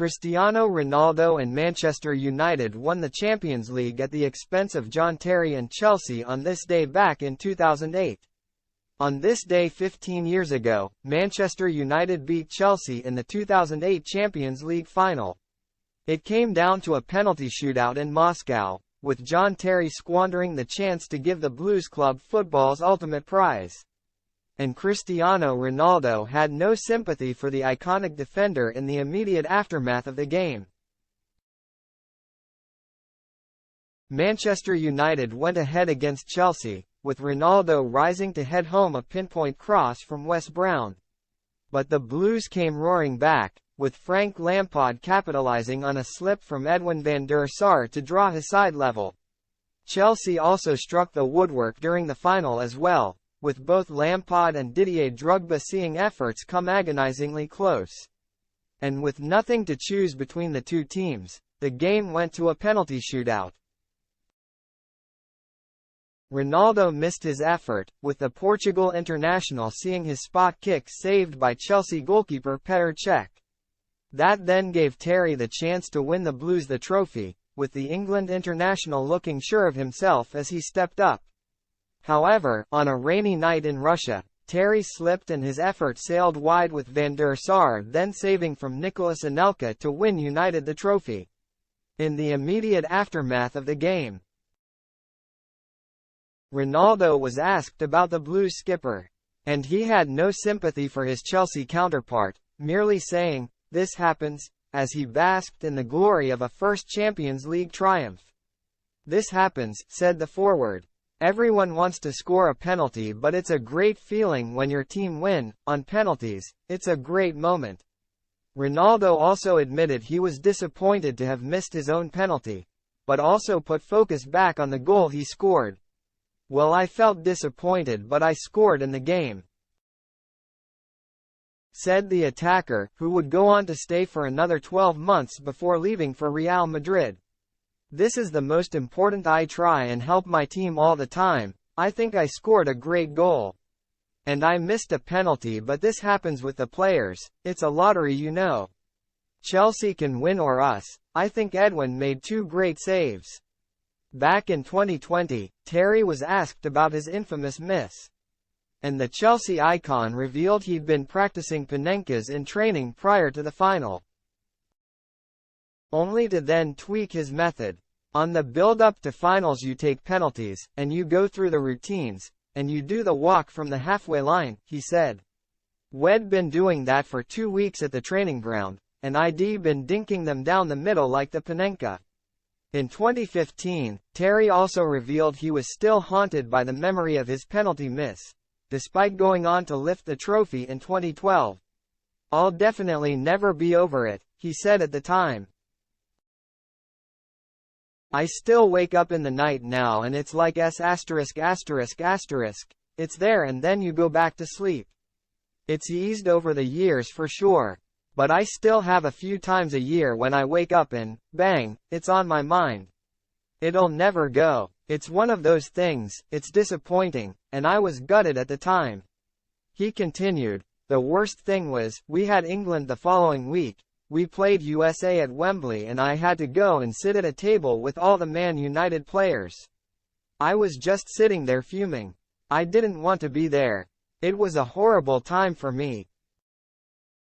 Cristiano Ronaldo and Manchester United won the Champions League at the expense of John Terry and Chelsea on this day back in 2008. On this day 15 years ago, Manchester United beat Chelsea in the 2008 Champions League final. It came down to a penalty shootout in Moscow, with John Terry squandering the chance to give the Blues club football's ultimate prize. And Cristiano Ronaldo had no sympathy for the iconic defender in the immediate aftermath of the game. Manchester United went ahead against Chelsea, with Ronaldo rising to head home a pinpoint cross from Wes Brown. But the Blues came roaring back, with Frank Lampard capitalizing on a slip from Edwin van der Sar to draw his side level. Chelsea also struck the woodwork during the final as well, with both Lampard and Didier Drogba seeing efforts come agonizingly close. And with nothing to choose between the two teams, the game went to a penalty shootout. Ronaldo missed his effort, with the Portugal international seeing his spot kick saved by Chelsea goalkeeper Petr Cech. That then gave Terry the chance to win the Blues the trophy, with the England international looking sure of himself as he stepped up. However, on a rainy night in Russia, Terry slipped and his effort sailed wide, with van der Sar then saving from Nicolas Anelka to win United the trophy. In the immediate aftermath of the game, Ronaldo was asked about the Blues skipper, and he had no sympathy for his Chelsea counterpart, merely saying, "This happens," as he basked in the glory of a first Champions League triumph. "This happens," said the forward. "Everyone wants to score a penalty, but it's a great feeling when your team win. On penalties, it's a great moment." Ronaldo also admitted he was disappointed to have missed his own penalty, but also put focus back on the goal he scored. "Well, I felt disappointed, but I scored in the game," said the attacker, who would go on to stay for another 12 months before leaving for Real Madrid. "This is the most important. I try and help my team all the time. I think I scored a great goal. And I missed a penalty, but this happens with the players. It's a lottery, you know. Chelsea can win or us. I think Edwin made 2 great saves." Back in 2020, Terry was asked about his infamous miss. And the Chelsea icon revealed he'd been practicing Panenkas in training prior to the final, only to then tweak his method. "On the build-up to finals you take penalties, and you go through the routines, and you do the walk from the halfway line," he said. "We'd been doing that for 2 weeks at the training ground, and I'd been dinking them down the middle like the Panenka." In 2015, Terry also revealed he was still haunted by the memory of his penalty miss, despite going on to lift the trophy in 2012. "I'll definitely never be over it," he said at the time. "I still wake up in the night now and it's like it's there and then you go back to sleep. It's eased over the years for sure. But I still have a few times a year when I wake up and, bang, it's on my mind. It'll never go. It's one of those things. It's disappointing, and I was gutted at the time." He continued, "The worst thing was, we had England the following week. We played USA at Wembley and I had to go and sit at a table with all the Man United players. I was just sitting there fuming. I didn't want to be there. It was a horrible time for me.